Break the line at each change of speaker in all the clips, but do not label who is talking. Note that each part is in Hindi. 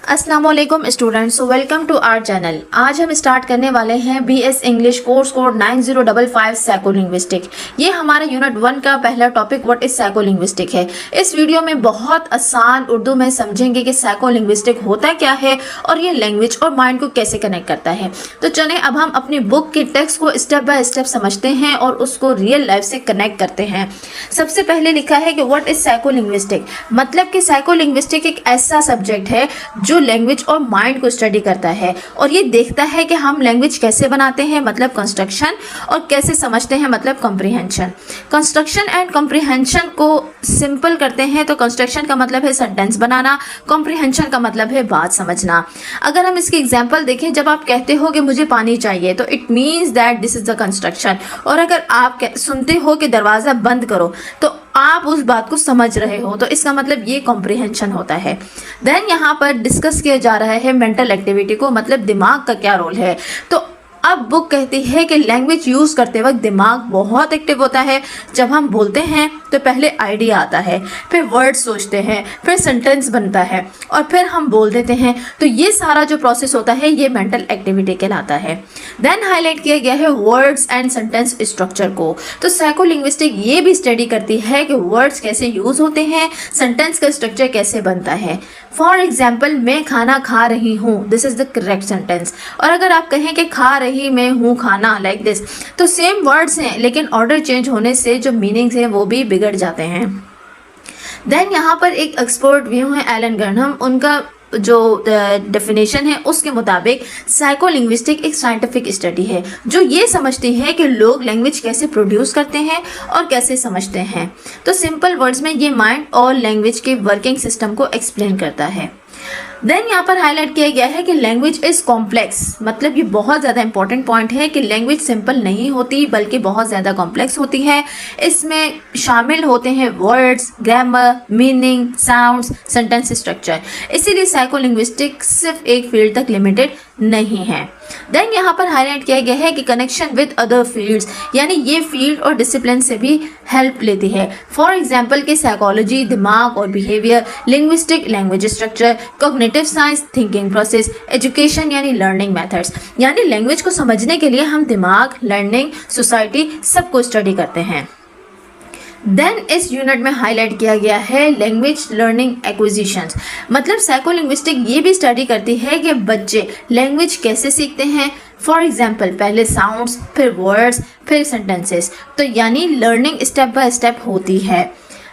अस्सलाम वालेकुम students, welcome to our channel. आज हम स्टार्ट करने वाले हैं BS English course code 9055 psycholinguistic. ये हमारा यूनिट 1 का पहला टॉपिक व्हाट इज साइकोलिंग्विस्टिक है। इस वीडियो में बहुत आसान उर्दू में समझेंगे कि साइकोलिंग्विस्टिक होता क्या है और ये लैंग्वेज और माइंड को कैसे कनेक्ट करता है। तो चलें अब हम अपनी बुक के टेक्स्ट को स्टेप बाय स्टेप समझते हैं और उसको रियल लाइफ से कनेक्ट करते हैं। सबसे पहले लिखा है कि व्हाट इज साइकोलिंग्विस्टिक, मतलब कि साइकोलिंग्विस्टिक एक ऐसा सब्जेक्ट है जो लैंग्वेज और माइंड को स्टडी करता है और ये देखता है कि हम लैंग्वेज कैसे बनाते हैं, मतलब कंस्ट्रक्शन, और कैसे समझते हैं, मतलब कॉम्प्रिहेंशन। कंस्ट्रक्शन एंड कॉम्प्रिहेंशन को सिंपल करते हैं तो कंस्ट्रक्शन का मतलब है सेंटेंस बनाना, कॉम्प्रिहेंशन का मतलब है बात समझना। अगर हम इसकी एग्जांपल देखें, जब आप कहते हो कि मुझे पानी चाहिए तो it means that this is the construction, और अगर आप सुनते हो कि दरवाज़ा बंद करो तो आप उस बात को समझ रहे हो, तो इसका मतलब ये कॉम्प्रिहेंशन होता है। देन यहाँ पर डिस्कस किया जा रहा है मेंटल एक्टिविटी को, मतलब दिमाग का क्या रोल है। तो अब बुक कहती है कि लैंग्वेज यूज़ करते वक्त दिमाग बहुत एक्टिव होता है। जब हम बोलते हैं तो पहले आइडिया आता है, फिर वर्ड सोचते हैं, फिर सेंटेंस बनता है और फिर हम बोल देते हैं। तो ये सारा जो प्रोसेस होता है ये मेंटल एक्टिविटी कहलाता है। देन हाईलाइट किया गया है वर्ड्स एंड सेंटेंस स्ट्रक्चर को। तो साइकोलिंग्विस्टिक ये भी स्टडी करती है कि वर्ड्स कैसे यूज़ होते हैं, सेंटेंस का स्ट्रक्चर कैसे बनता है। फॉर एग्जाम्पल, मैं खाना खा रही हूँ, this is the correct sentence. और अगर आप कहें कि खा रही मैं हूँ खाना, लाइक दिस, तो सेम वर्ड्स हैं लेकिन ऑर्डर चेंज होने से जो मीनिंग्स हैं वो भी बिगड़ जाते हैं। देन यहाँ पर एक एक्सपर्ट व्यू है एलन गरनहम, उनका जो डेफिनेशन है उसके मुताबिक साइकोलिंग्विस्टिक एक साइंटिफिक स्टडी है जो ये समझती है कि लोग लैंग्वेज कैसे प्रोड्यूस करते हैं और कैसे समझते हैं। तो सिंपल वर्ड्स में ये माइंड और लैंग्वेज के वर्किंग सिस्टम को एक्सप्लेन करता है। देन यहाँ पर हाईलाइट किया गया है कि लैंग्वेज इज कॉम्प्लेक्स, मतलब ये बहुत ज़्यादा इंपॉर्टेंट पॉइंट है कि लैंग्वेज सिंपल नहीं होती बल्कि बहुत ज़्यादा कॉम्प्लेक्स होती है। इसमें शामिल होते हैं words, grammar, meaning, sounds, sentence structure. इसीलिए साइकोलिंग्विस्टिक सिर्फ एक फील्ड तक लिमिटेड नहीं है। देन यहाँ पर हाईलाइट किया गया है कि कनेक्शन विद अदर फील्ड्स, यानी ये फील्ड और डिसिप्लिन से भी हेल्प लेती है। फॉर एग्जाम्पल कि साइकोलॉजी दिमाग और behaviour, linguistic language structure, cognitive science thinking process, education यानी लर्निंग मेथड्स। यानी लैंग्वेज को समझने के लिए हम दिमाग, लर्निंग, सोसाइटी सबको स्टडी करते हैं। देन इस यूनिट में हाईलाइट किया गया है लैंग्वेज लर्निंग एक्विजिशंस, मतलब साइकोलिंग्विस्टिक ये भी स्टडी करती है कि बच्चे लैंग्वेज कैसे सीखते हैं। फॉर एग्जाम्पल, पहले साउंड्स, फिर वर्ड्स, फिर सेंटेंसेस। तो यानी लर्निंग स्टेप बाय स्टेप होती है।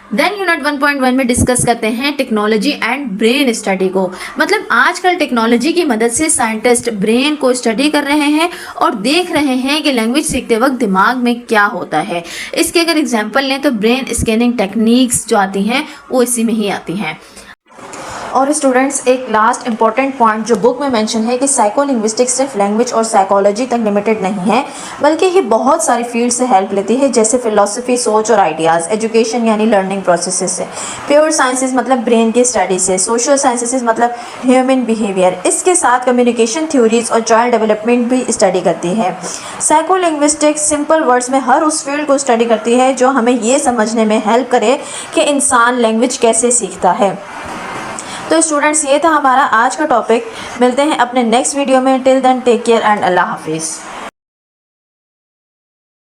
देन यूनिट 1.1 में डिस्कस करते हैं टेक्नोलॉजी एंड ब्रेन स्टडी को, मतलब आजकल टेक्नोलॉजी की मदद से साइंटिस्ट ब्रेन को स्टडी कर रहे हैं और देख रहे हैं कि लैंग्वेज सीखते वक्त दिमाग में क्या होता है। इसके अगर एग्जांपल लें तो ब्रेन स्कैनिंग टेक्निक्स जो आती हैं वो इसी में ही आती हैं। और स्टूडेंट्स, एक लास्ट इंपॉर्टेंट पॉइंट जो बुक में मेंशन है कि साइकोलिंग्विस्टिक्स सिर्फ लैंग्वेज और साइकोलॉजी तक लिमिटेड नहीं है बल्कि ये बहुत सारी फील्ड से हेल्प लेती है, जैसे फिलोसफी, सोच और आइडियाज़, एजुकेशन यानी लर्निंग प्रोसेसेस से, प्योर साइंसेस मतलब ब्रेन की स्टडी से, सोशल साइंसेस मतलब ह्यूमन बिहेवियर, इसके साथ कम्युनिकेशन थ्योरीज और चाइल्ड डेवलपमेंट भी स्टडी करती है। साइकोलिंग्विस्टिक्स सिंपल वर्ड्स में हर उस फील्ड को स्टडी करती है जो हमें ये समझने में हेल्प करे कि इंसान लैंग्वेज कैसे सीखता है। तो स्टूडेंट्स, ये था हमारा आज का टॉपिक। मिलते हैं अपने नेक्स्ट वीडियो में। Till then take care and Allah हाफिज़।